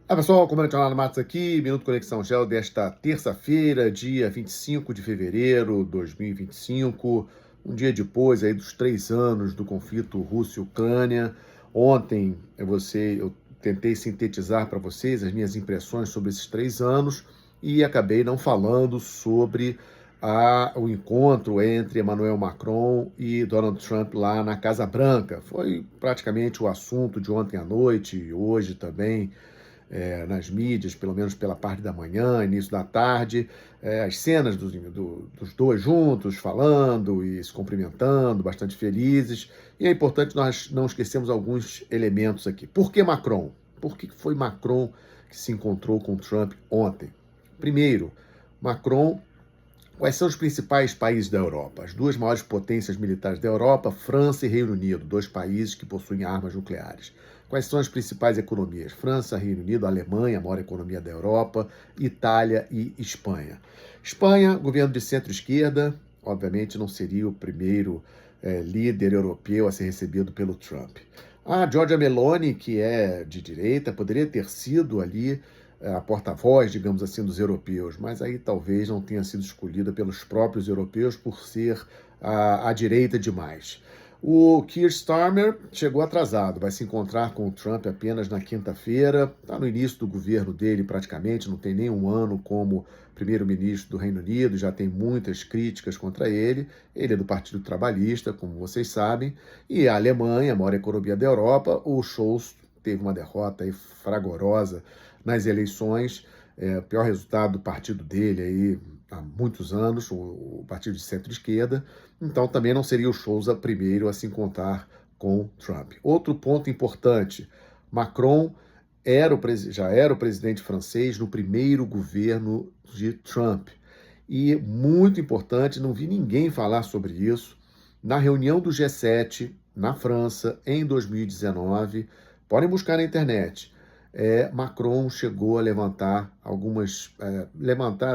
Olá pessoal, como é que Matos aqui, Minuto Conexão Gel desta terça-feira, dia 25 de fevereiro de 2025, um dia depois aí dos 3 anos do conflito Rússia e Ucrânia. Ontem eu tentei sintetizar para vocês as minhas impressões sobre esses 3 anos e acabei não falando sobre o encontro entre Emmanuel Macron e Donald Trump lá na Casa Branca. Foi praticamente o assunto de ontem à noite e hoje também nas mídias, pelo menos pela parte da manhã, início da tarde, as cenas dos dois juntos, falando e se cumprimentando, bastante felizes. E é importante nós não esquecermos alguns elementos aqui. Por que Macron? Por que foi Macron que se encontrou com Trump ontem? Primeiro, Macron. Quais são os principais países da Europa? As duas maiores potências militares da Europa, França e Reino Unido, dois países que possuem armas nucleares. Quais são as principais economias? França, Reino Unido, Alemanha, a maior economia da Europa, Itália e Espanha. Espanha, governo de centro-esquerda, obviamente não seria o primeiro líder europeu a ser recebido pelo Trump. A Giorgia Meloni, que é de direita, poderia ter sido ali a porta-voz, digamos assim, dos europeus, mas aí talvez não tenha sido escolhida pelos próprios europeus por ser à direita demais. O Keir Starmer chegou atrasado, vai se encontrar com o Trump apenas na quinta-feira, está no início do governo dele praticamente, não tem nem um ano como primeiro-ministro do Reino Unido, já tem muitas críticas contra ele. Ele é do Partido Trabalhista, como vocês sabem, e a Alemanha, a maior economia da Europa, o Scholz teve uma derrota aí fragorosa nas eleições, o pior resultado do partido dele aí há muitos anos, o partido de centro-esquerda. Então também não seria o Scholz primeiro a se encontrar com Trump. Outro ponto importante, Macron já era o presidente francês no primeiro governo de Trump. E muito importante, não vi ninguém falar sobre isso, na reunião do G7 na França em 2019, podem buscar na internet, Macron chegou a levantar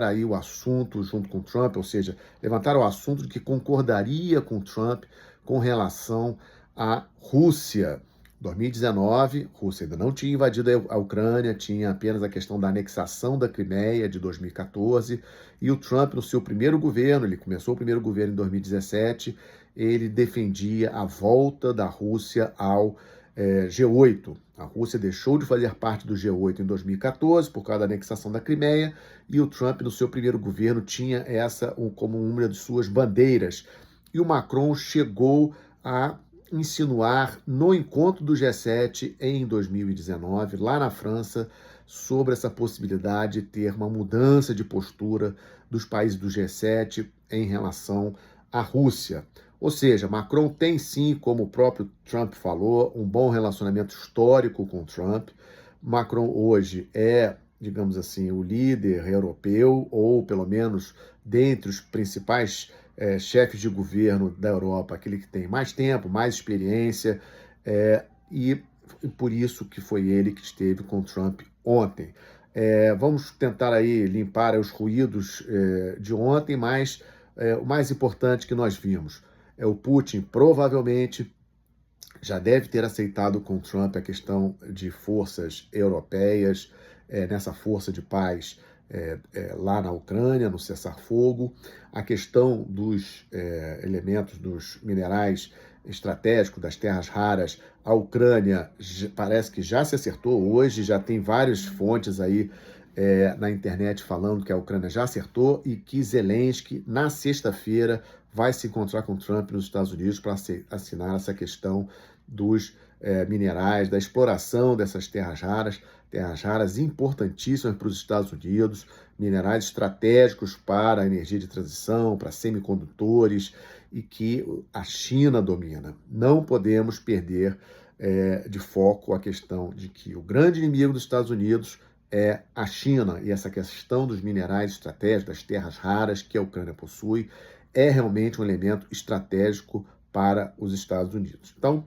aí o assunto junto com Trump, ou seja, levantar o assunto de que concordaria com Trump com relação à Rússia. 2019, Rússia ainda não tinha invadido a Ucrânia, tinha apenas a questão da anexação da Crimeia de 2014, e o Trump, no seu primeiro governo, ele começou o primeiro governo em 2017, ele defendia a volta da Rússia ao G8. A Rússia deixou de fazer parte do G8 em 2014 por causa da anexação da Crimeia, e o Trump, no seu primeiro governo, tinha essa como uma de suas bandeiras. E o Macron chegou a insinuar no encontro do G7 em 2019, lá na França, sobre essa possibilidade de ter uma mudança de postura dos países do G7 em relação à Rússia. Ou seja, Macron tem sim, como o próprio Trump falou, um bom relacionamento histórico com Trump. Macron hoje é, digamos assim, o líder europeu, ou pelo menos dentre os principais chefes de governo da Europa, aquele que tem mais tempo, mais experiência, e por isso que foi ele que esteve com Trump ontem. Vamos tentar aí limpar os ruídos de ontem, mas o mais importante que nós vimos o Putin provavelmente já deve ter aceitado com Trump a questão de forças europeias, nessa força de paz lá na Ucrânia, no cessar-fogo, a questão dos elementos, dos minerais estratégicos, das terras raras. A Ucrânia parece que já se acertou hoje, já tem várias fontes aí na internet falando que a Ucrânia já acertou e que Zelensky, na sexta-feira, vai se encontrar com Trump nos Estados Unidos para assinar essa questão dos minerais, da exploração dessas terras raras importantíssimas para os Estados Unidos, minerais estratégicos para a energia de transição, para semicondutores, e que a China domina. Não podemos perder de foco a questão de que o grande inimigo dos Estados Unidos é a China, e essa questão dos minerais estratégicos, das terras raras que a Ucrânia possui, é realmente um elemento estratégico para os Estados Unidos. Então,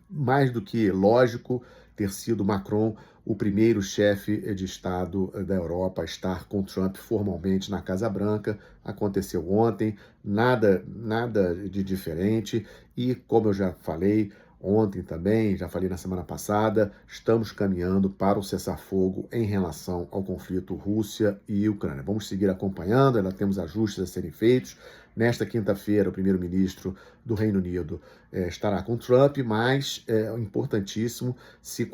mais do que lógico ter sido Macron o primeiro chefe de Estado da Europa a estar com Trump formalmente na Casa Branca. Aconteceu ontem, nada de diferente, e como eu já falei, ontem também, já falei na semana passada, estamos caminhando para o cessar-fogo em relação ao conflito Rússia e Ucrânia. Vamos seguir acompanhando, ainda temos ajustes a serem feitos. Nesta quinta-feira, o primeiro-ministro do Reino Unido estará com Trump, mas é importantíssimo se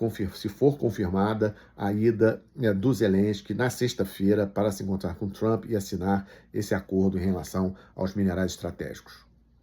for confirmada a ida do Zelensky na sexta-feira para se encontrar com Trump e assinar esse acordo em relação aos minerais estratégicos.